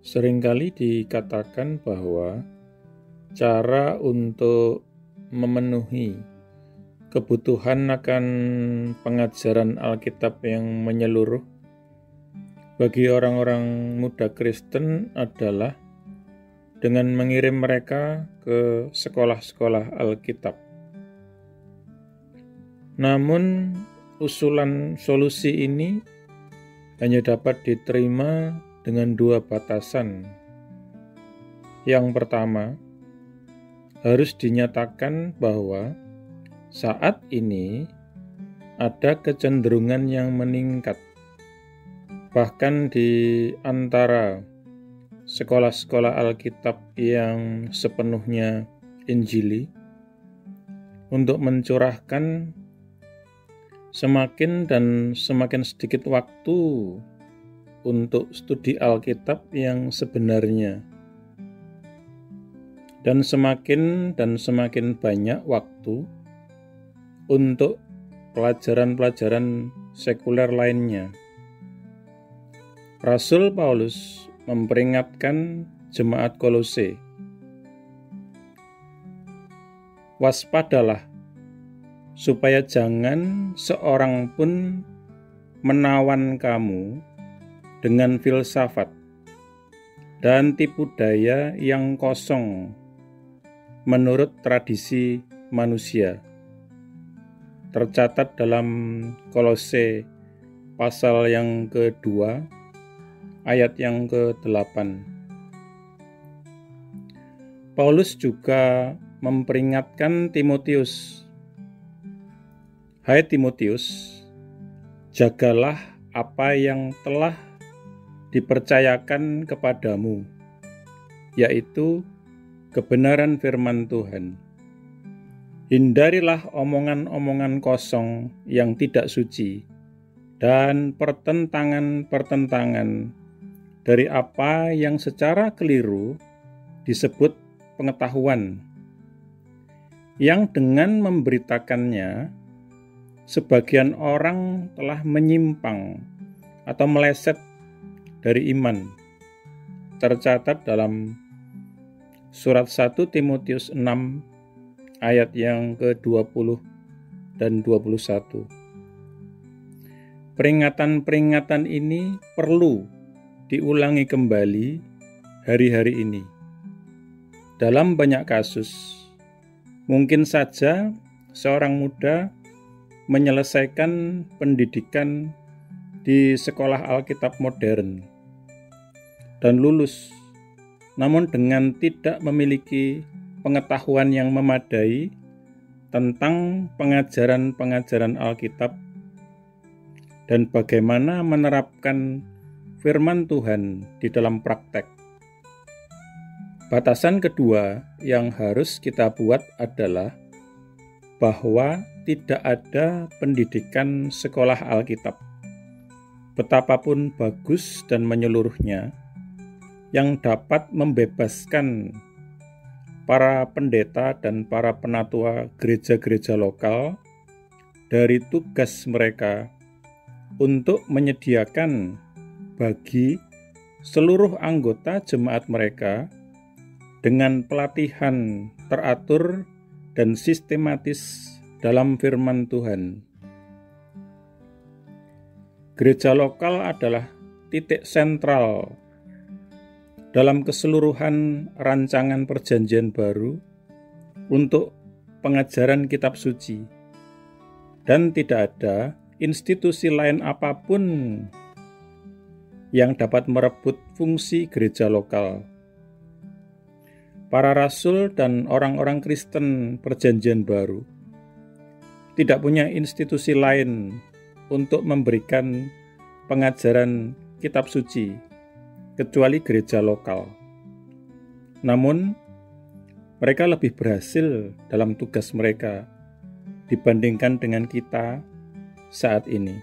Seringkali dikatakan bahwa cara untuk memenuhi kebutuhan akan pengajaran Alkitab yang menyeluruh bagi orang-orang muda Kristen adalah dengan mengirim mereka ke sekolah-sekolah Alkitab. Namun, usulan solusi ini hanya dapat diterima dengan dua batasan. Yang pertama, harus dinyatakan bahwa saat ini ada kecenderungan yang meningkat, bahkan di antara sekolah-sekolah Alkitab yang sepenuhnya Injili, untuk mencurahkan semakin dan semakin sedikit waktu untuk studi Alkitab yang sebenarnya, dan semakin banyak waktu untuk pelajaran-pelajaran sekuler lainnya. Rasul Paulus memperingatkan jemaat Kolose, waspadalah supaya jangan seorang pun menawan kamu dengan filsafat dan tipu daya yang kosong menurut tradisi manusia. Tercatat dalam Kolose pasal yang kedua, ayat yang ke-8. Paulus juga memperingatkan Timotius, "Hai Timotius, jagalah apa yang telah dipercayakan kepadamu, yaitu kebenaran firman Tuhan. Hindarilah omongan-omongan kosong yang tidak suci dan pertentangan-pertentangan dari apa yang secara keliru disebut pengetahuan, yang dengan memberitakannya sebagian orang telah menyimpang atau meleset dari iman." Tercatat dalam surat 1 Timotius 6 ayat yang ke-20 dan 21. Peringatan-peringatan ini perlu diulangi kembali hari-hari ini. Dalam banyak kasus, mungkin saja seorang muda menyelesaikan pendidikan di sekolah Alkitab modern dan lulus, namun dengan tidak memiliki pengetahuan yang memadai tentang pengajaran-pengajaran Alkitab dan bagaimana menerapkan firman Tuhan di dalam praktek. Batasan kedua yang harus kita buat adalah bahwa tidak ada pendidikan sekolah Alkitab, betapapun bagus dan menyeluruhnya, yang dapat membebaskan para pendeta dan para penatua gereja-gereja lokal dari tugas mereka untuk menyediakan bagi seluruh anggota jemaat mereka dengan pelatihan teratur dan sistematis dalam firman Tuhan. Gereja lokal adalah titik sentral dalam keseluruhan rancangan Perjanjian Baru untuk pengajaran kitab suci, dan tidak ada institusi lain apapun yang dapat merebut fungsi gereja lokal. Para rasul dan orang-orang Kristen Perjanjian Baru tidak punya institusi lain untuk memberikan pengajaran kitab suci kecuali gereja lokal. Namun, mereka lebih berhasil dalam tugas mereka dibandingkan dengan kita saat ini.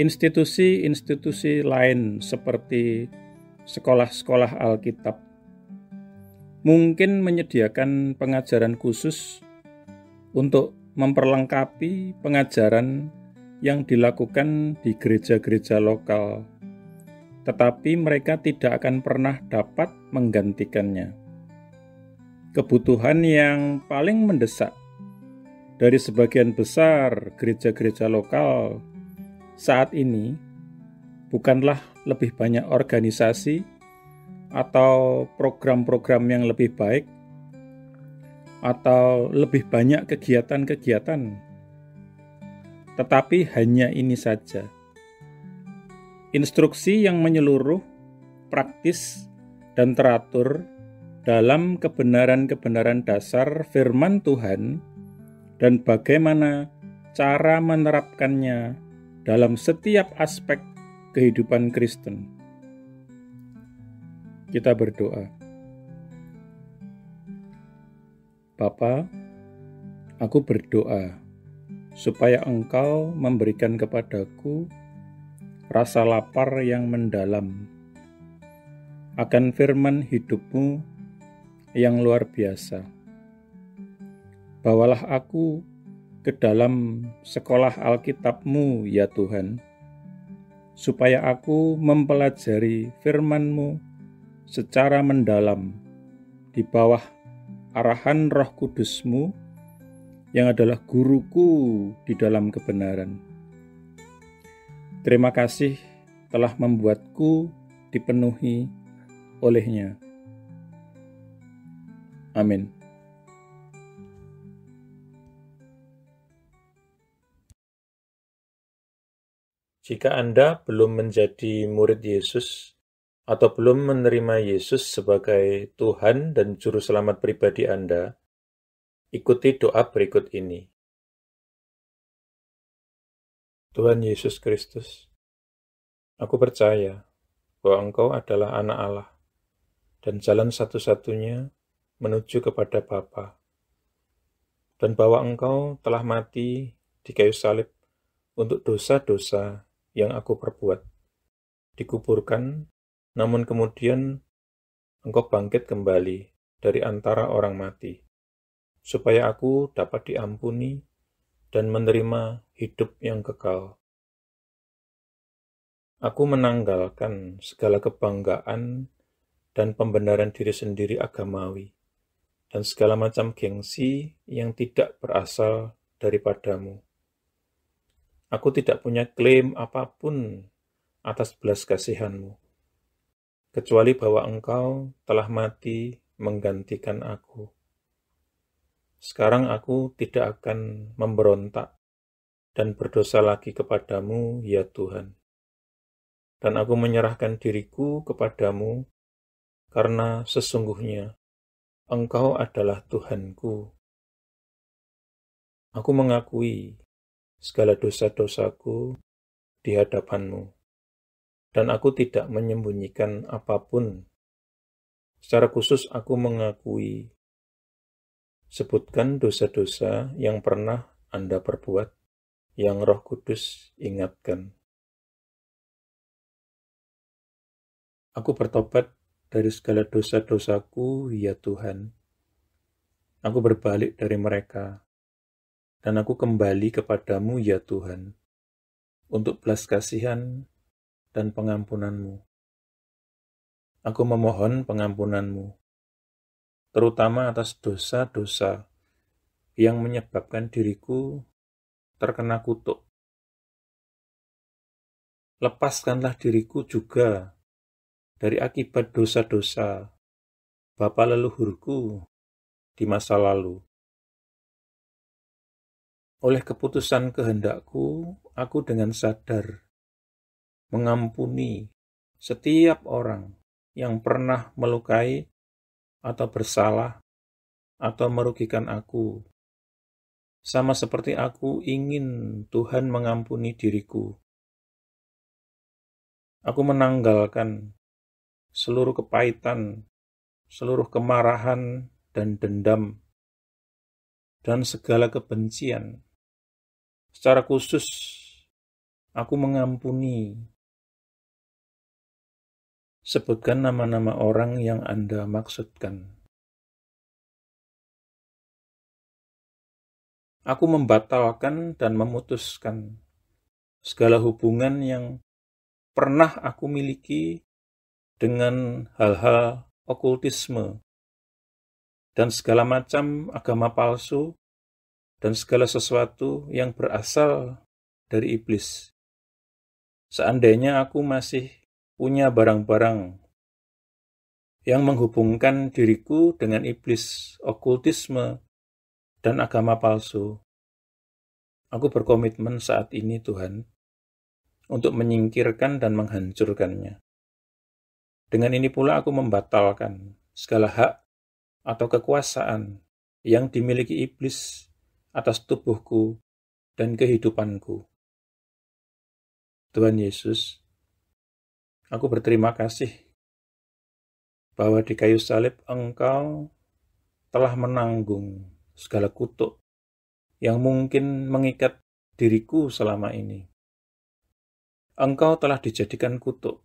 Institusi-institusi lain seperti sekolah-sekolah Alkitab mungkin menyediakan pengajaran khusus untuk memperlengkapi pengajaran yang dilakukan di gereja-gereja lokal tetapi mereka tidak akan pernah dapat menggantikannya. Kebutuhan yang paling mendesak dari sebagian besar gereja-gereja lokal saat ini bukanlah lebih banyak organisasi atau program-program yang lebih baik atau lebih banyak kegiatan-kegiatan, tetapi hanya ini saja. Instruksi yang menyeluruh, praktis, dan teratur dalam kebenaran-kebenaran dasar firman Tuhan dan bagaimana cara menerapkannya dalam setiap aspek kehidupan Kristen. Kita berdoa. Bapa, aku berdoa supaya Engkau memberikan kepadaku rasa lapar yang mendalam akan firman hidup-Mu yang luar biasa. Bawalah aku ke dalam sekolah Alkitab-Mu, ya Tuhan, supaya aku mempelajari firman-Mu secara mendalam di bawah arahan Roh Kudus-Mu yang adalah guruku di dalam kebenaran. Terima kasih telah membuatku dipenuhi olehnya. Amin. Jika Anda belum menjadi murid Yesus atau belum menerima Yesus sebagai Tuhan dan Juru Selamat pribadi Anda, ikuti doa berikut ini. Tuhan Yesus Kristus, aku percaya bahwa Engkau adalah anak Allah dan jalan satu-satunya menuju kepada Bapa, dan bahwa Engkau telah mati di kayu salib untuk dosa-dosa yang aku perbuat, dikuburkan, namun kemudian Engkau bangkit kembali dari antara orang mati, supaya aku dapat diampuni dan menerima hidup yang kekal. Aku menanggalkan segala kebanggaan dan pembenaran diri sendiri agamawi, dan segala macam gengsi yang tidak berasal daripadamu. Aku tidak punya klaim apapun atas belas kasihan-Mu, kecuali bahwa Engkau telah mati menggantikan aku. Sekarang aku tidak akan memberontak dan berdosa lagi kepadamu, ya Tuhan. Dan aku menyerahkan diriku kepadamu, karena sesungguhnya Engkau adalah Tuhanku. Aku mengakui segala dosa-dosaku di hadapan-Mu, dan aku tidak menyembunyikan apapun. Secara khusus aku mengakui, sebutkan dosa-dosa yang pernah Anda perbuat, yang Roh Kudus ingatkan. Aku bertobat dari segala dosa-dosaku, ya Tuhan. Aku berbalik dari mereka, dan aku kembali kepadamu, ya Tuhan, untuk belas kasihan dan pengampunan-Mu. Aku memohon pengampunan-Mu, terutama atas dosa-dosa yang menyebabkan diriku terkena kutuk. Lepaskanlah diriku juga dari akibat dosa-dosa bapa leluhurku di masa lalu. Oleh keputusan kehendakku, aku dengan sadar mengampuni setiap orang yang pernah melukai atau bersalah atau merugikan aku, sama seperti aku ingin Tuhan mengampuni diriku. Aku menanggalkan seluruh kepahitan, seluruh kemarahan dan dendam, dan segala kebencian. Secara khusus, aku mengampuni. Sebutkan nama-nama orang yang Anda maksudkan. Aku membatalkan dan memutuskan segala hubungan yang pernah aku miliki dengan hal-hal okultisme dan segala macam agama palsu dan segala sesuatu yang berasal dari iblis. Seandainya aku masih punya barang-barang yang menghubungkan diriku dengan iblis, okultisme, dan agama palsu, aku berkomitmen saat ini, Tuhan, untuk menyingkirkan dan menghancurkannya. Dengan ini pula aku membatalkan segala hak atau kekuasaan yang dimiliki iblis atas tubuhku dan kehidupanku. Tuhan Yesus, aku berterima kasih bahwa di kayu salib Engkau telah menanggung segala kutuk yang mungkin mengikat diriku selama ini. Engkau telah dijadikan kutuk,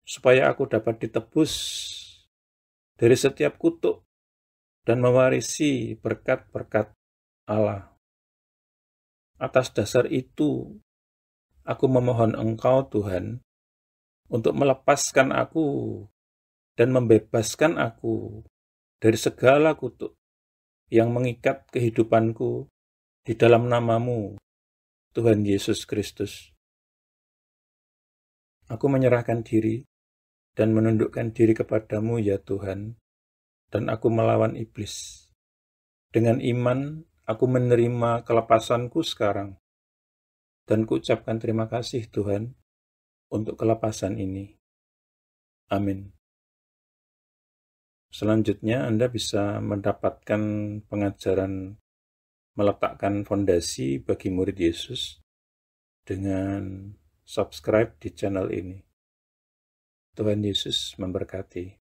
supaya aku dapat ditebus dari setiap kutuk dan mewarisi berkat-berkat Allah. Atas dasar itu, aku memohon Engkau, Tuhan, untuk melepaskan aku dan membebaskan aku dari segala kutuk yang mengikat kehidupanku di dalam nama-Mu, Tuhan Yesus Kristus. Aku menyerahkan diri dan menundukkan diri kepadamu, ya Tuhan, dan aku melawan iblis. Dengan iman, aku menerima kelepasanku sekarang, dan kuucapkan terima kasih, Tuhan, untuk kelepasan ini. Amin. Selanjutnya, Anda bisa mendapatkan pengajaran meletakkan fondasi bagi murid Yesus dengan subscribe di channel ini. Tuhan Yesus memberkati.